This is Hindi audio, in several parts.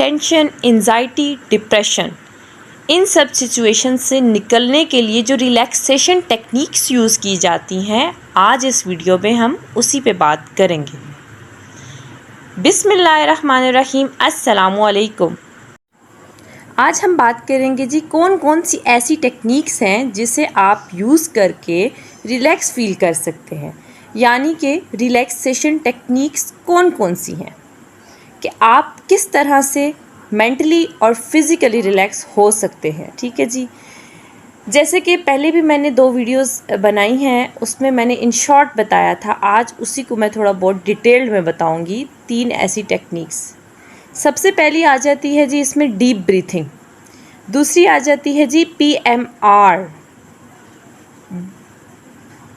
टेंशन, एंजाइटी, डिप्रेशन, इन सब सिचुएशन से निकलने के लिए जो रिलैक्सेशन टेक्निक्स यूज़ की जाती हैं, आज इस वीडियो में हम उसी पे बात करेंगे। बिस्मिल्लाहिर्रहमानिर्रहीम, अस्सलामु अलैकुम। आज हम बात करेंगे जी कौन कौन सी ऐसी टेक्निक्स हैं जिसे आप यूज़ करके रिलैक्स फील कर सकते हैं, यानी कि रिलैक्सेशन टेक्निक्स कौन कौन सी हैं कि आप किस तरह से मेंटली और फिज़िकली रिलैक्स हो सकते हैं। ठीक है जी, जैसे कि पहले भी मैंने 2 वीडियोस बनाई हैं, उसमें मैंने इन शॉर्ट बताया था। आज उसी को मैं थोड़ा बहुत डिटेल्ड में बताऊंगी। 3 ऐसी टेक्निक्स। सबसे पहली आ जाती है जी इसमें डीप ब्रीथिंग, दूसरी आ जाती है जी PMR,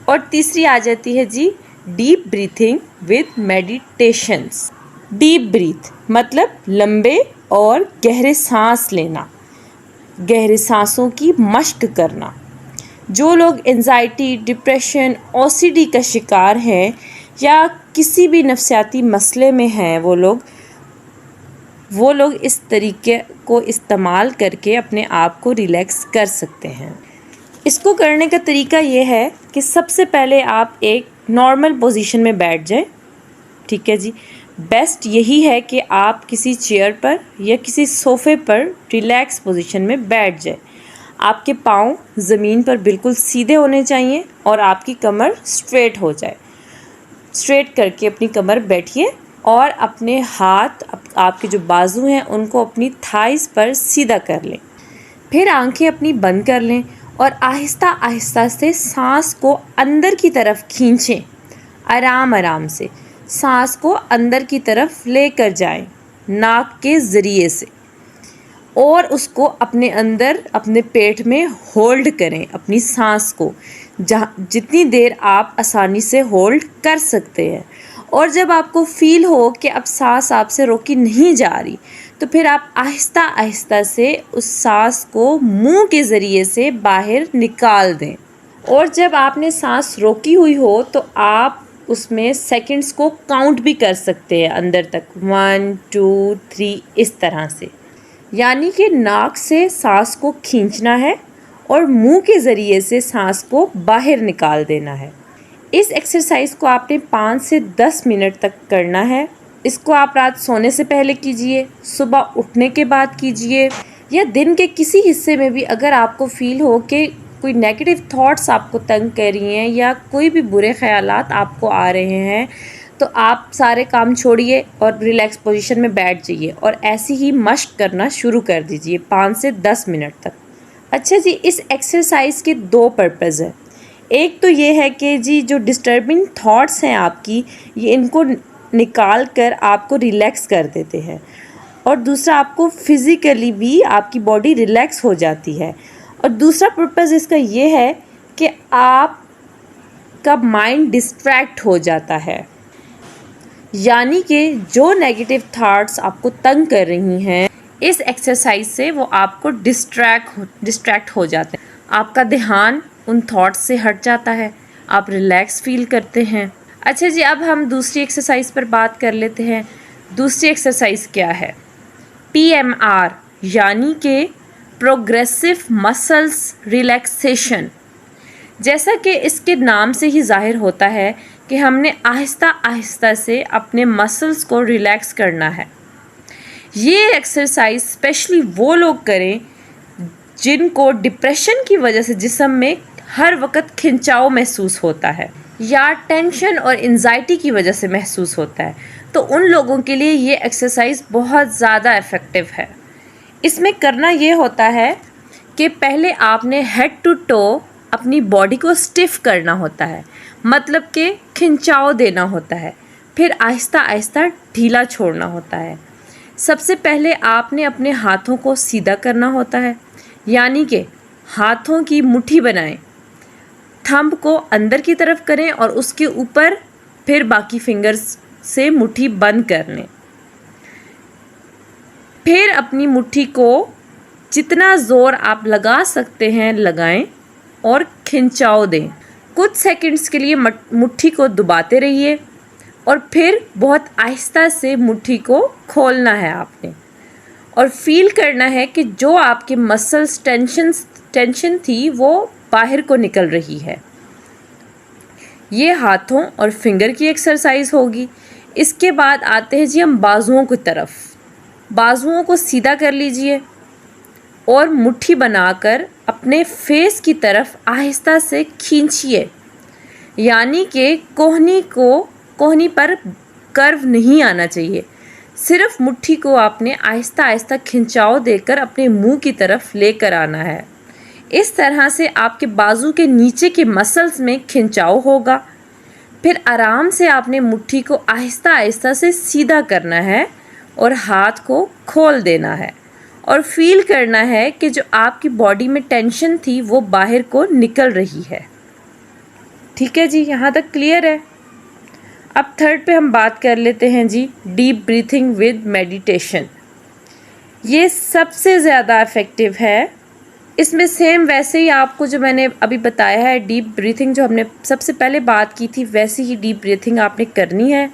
और तीसरी आ जाती है जी deep breathing with meditations. Deep breath मतलब लंबे और गहरे सांस लेना, गहरे सांसों की मश्क करना। जो लोग एंजाइटी, डिप्रेशन, OCD का शिकार हैं या किसी भी नफ्सियाती मसले में हैं, वो लोग इस तरीके को इस्तेमाल करके अपने आप को रिलैक्स कर सकते हैं। इसको करने का तरीका ये है कि सबसे पहले आप एक नॉर्मल पोजीशन में बैठ जाएं। ठीक है जी, बेस्ट यही है कि आप किसी चेयर पर या किसी सोफ़े पर रिलैक्स पोजीशन में बैठ जाए। आपके पाँव ज़मीन पर बिल्कुल सीधे होने चाहिए और आपकी कमर स्ट्रेट हो जाए। स्ट्रेट करके अपनी कमर बैठिए और अपने हाथ आपके जो बाजू हैं उनको अपनी थाइस पर सीधा कर लें। फिर आंखें अपनी बंद कर लें और आहिस्ता आहिस्ता से सांस को अंदर की तरफ खींचें। आराम आराम से सांस को अंदर की तरफ लेकर जाएं नाक के ज़रिए से, और उसको अपने अंदर अपने पेट में होल्ड करें अपनी सांस को, जितनी देर आप आसानी से होल्ड कर सकते हैं। और जब आपको फ़ील हो कि अब सांस आपसे रोकी नहीं जा रही, तो फिर आप आहिस्ता आहिस्ता से उस सांस को मुंह के ज़रिए से बाहर निकाल दें। और जब आपने सांस रोकी हुई हो तो आप उसमें सेकंड्स को काउंट भी कर सकते हैं अंदर तक, 1 2 3 इस तरह से। यानी कि नाक से सांस को खींचना है और मुंह के ज़रिए से सांस को बाहर निकाल देना है। इस एक्सरसाइज को आपने 5 से 10 मिनट तक करना है। इसको आप रात सोने से पहले कीजिए, सुबह उठने के बाद कीजिए, या दिन के किसी हिस्से में भी अगर आपको फ़ील हो कि कोई नेगेटिव थॉट्स आपको तंग कर रही हैं या कोई भी बुरे ख़यालात आपको आ रहे हैं, तो आप सारे काम छोड़िए और रिलैक्स पोजीशन में बैठ जाइए और ऐसी ही मश्क करना शुरू कर दीजिए 5 से 10 मिनट तक। अच्छा जी, इस एक्सरसाइज के 2 पर्पज़ हैं। एक तो ये है कि जी जो डिस्टर्बिंग थॉट्स हैं आपकी, ये इनको निकाल कर आपको रिलैक्स कर देते हैं, और दूसरा आपको फिज़िकली भी आपकी बॉडी रिलैक्स हो जाती है। और दूसरा पर्पज़ इसका ये है कि आपका माइंड डिस्ट्रैक्ट हो जाता है, यानी कि जो नेगेटिव थॉट्स आपको तंग कर रही हैं, इस एक्सरसाइज से वो आपको डिस्ट्रैक्ट हो जाते हैं। आपका ध्यान उन थॉट्स से हट जाता है, आप रिलैक्स फील करते हैं। अच्छा जी, अब हम दूसरी एक्सरसाइज पर बात कर लेते हैं। दूसरी एक्सरसाइज क्या है? PMR, यानी कि प्रोग्रेसिव मसल्स रिलैक्सेशन। जैसा कि इसके नाम से ही जाहिर होता है कि हमने आहिस्ता आहिस्ता से अपने मसल्स को रिलैक्स करना है। ये एक्सरसाइज स्पेशली वो लोग करें जिनको डिप्रेशन की वजह से जिस्म में हर वक्त खिंचाव महसूस होता है या टेंशन और एंजाइटी की वजह से महसूस होता है, तो उन लोगों के लिए ये एक्सरसाइज बहुत ज़्यादा इफ़ेक्टिव है। इसमें करना ये होता है कि पहले आपने हेड टू टो अपनी बॉडी को स्टिफ करना होता है, मतलब कि खिंचाव देना होता है, फिर आहिस्ता आहिस्ता ढीला छोड़ना होता है। सबसे पहले आपने अपने हाथों को सीधा करना होता है, यानी कि हाथों की मुट्ठी बनाएं, थंब को अंदर की तरफ करें और उसके ऊपर फिर बाकी फिंगर्स से मुट्ठी बंद कर लें। फिर अपनी मुट्ठी को जितना ज़ोर आप लगा सकते हैं लगाएं और खिंचाव दें। कुछ सेकंड्स के लिए मुट्ठी को दबाते रहिए और फिर बहुत आहिस्ता से मुट्ठी को खोलना है आपने, और फील करना है कि जो आपके मसल्स टेंशन थी वो बाहर को निकल रही है। ये हाथों और फिंगर की एक्सरसाइज होगी। इसके बाद आते हैं जी हम बाजुओं की तरफ। बाजुओं को सीधा कर लीजिए और मुट्ठी बनाकर अपने फेस की तरफ आहिस्ता से खींचिए, यानी कि कोहनी पर कर्व नहीं आना चाहिए। सिर्फ मुट्ठी को आपने आहिस्ता आहिस्ता खिंचाव देकर अपने मुंह की तरफ लेकर आना है। इस तरह से आपके बाजू के नीचे के मसल्स में खिंचाव होगा। फिर आराम से आपने मुट्ठी को आहिस्ता आहिस्ता से सीधा करना है और हाथ को खोल देना है और फील करना है कि जो आपकी बॉडी में टेंशन थी वो बाहर को निकल रही है। ठीक है जी, यहाँ तक क्लियर है। अब थर्ड पे हम बात कर लेते हैं जी, डीप ब्रीथिंग विद मेडिटेशन। ये सबसे ज़्यादा इफ़ेक्टिव है। इसमें सेम वैसे ही आपको जो मैंने अभी बताया है, डीप ब्रीथिंग जो हमने सबसे पहले बात की थी, वैसी ही डीप ब्रीथिंग आपने करनी है।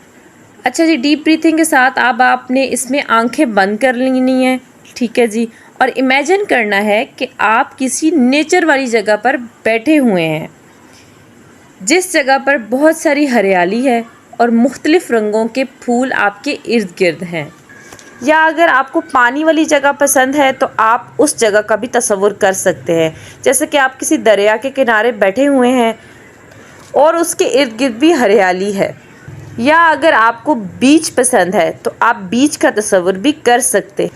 अच्छा जी, डीप ब्रीथिंग के साथ अब आपने इसमें आंखें बंद कर लेनी है। ठीक है जी, और इमेजिन करना है कि आप किसी नेचर वाली जगह पर बैठे हुए हैं, जिस जगह पर बहुत सारी हरियाली है और मुख्तलिफ़ रंगों के फूल आपके इर्द गिर्द हैं। या अगर आपको पानी वाली जगह पसंद है तो आप उस जगह का भी तसव्वुर कर सकते हैं, जैसे कि आप किसी दरिया के किनारे बैठे हुए हैं और उसके इर्द गिर्द भी हरियाली है। या अगर आपको बीच पसंद है तो आप बीच का तसव्वुर भी कर सकते हैं,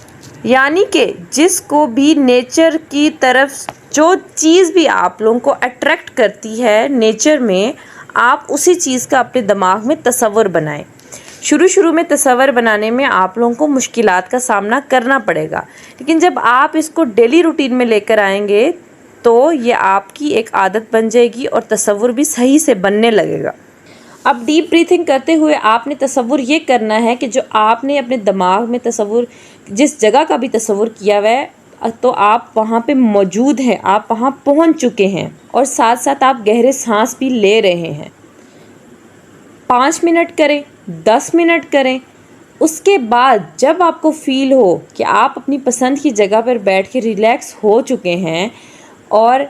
यानी कि जिसको भी नेचर की तरफ जो चीज़ भी आप लोगों को अट्रैक्ट करती है नेचर में, आप उसी चीज़ का अपने दिमाग में तसव्वुर बनाएं। शुरू में तसव्वुर बनाने में आप लोगों को मुश्किलात का सामना करना पड़ेगा, लेकिन जब आप इसको डेली रूटीन में लेकर आएंगे तो ये आपकी एक आदत बन जाएगी और तसव्वुर भी सही से बनने लगेगा। अब डीप ब्रीथिंग करते हुए आपने तसव्वुर ये करना है कि जो आपने अपने दिमाग में तसव्वुर, जिस जगह का भी तसव्वुर किया हुआ है, तो आप वहाँ पे मौजूद हैं, आप वहाँ पहुँच चुके हैं और साथ साथ आप गहरे सांस भी ले रहे हैं। 5 मिनट करें, 10 मिनट करें। उसके बाद जब आपको फ़ील हो कि आप अपनी पसंद की जगह पर बैठ के रिलैक्स हो चुके हैं और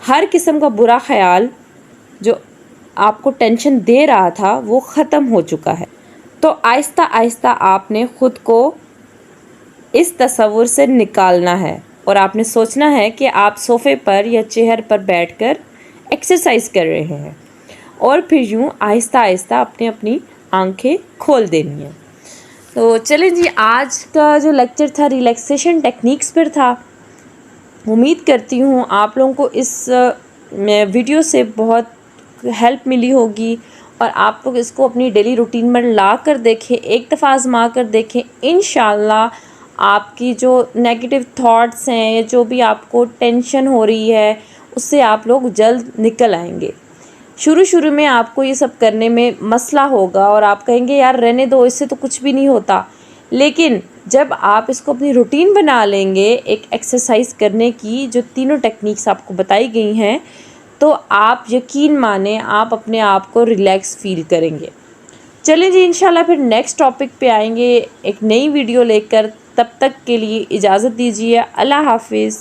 हर किस्म का बुरा ख़याल जो आपको टेंशन दे रहा था वो ख़त्म हो चुका है, तो आहिस्ता आहिस्ता आपने ख़ुद को इस तसव्वुर से निकालना है और आपने सोचना है कि आप सोफ़े पर या चेयर पर बैठकर एक्सरसाइज कर रहे हैं और फिर यूँ आहिस्ता आहिस्ता अपनी आंखें खोल देनी है। तो चलें जी, आज का जो लेक्चर था रिलैक्सेशन टेक्निक्स पर था। उम्मीद करती हूँ आप लोगों को इस वीडियो से बहुत हेल्प मिली होगी और आप लोग इसको अपनी डेली रूटीन में ला कर देखें, एक दफ़ा आज़मा कर देखें। इंशाल्लाह आपकी जो नेगेटिव थॉट्स हैं या जो भी आपको टेंशन हो रही है उससे आप लोग जल्द निकल आएंगे। शुरू में आपको ये सब करने में मसला होगा और आप कहेंगे यार रहने दो, इससे तो कुछ भी नहीं होता, लेकिन जब आप इसको अपनी रूटीन बना लेंगे एक एक्सरसाइज करने की, जो तीनों टेक्निक्स आपको बताई गई हैं, तो आप यकीन माने आप अपने आप को रिलैक्स फील करेंगे। चलें जी, इंशाल्लाह फिर नेक्स्ट टॉपिक पे आएंगे एक नई वीडियो लेकर। तब तक के लिए इजाज़त दीजिए। अल्लाह हाफिज़।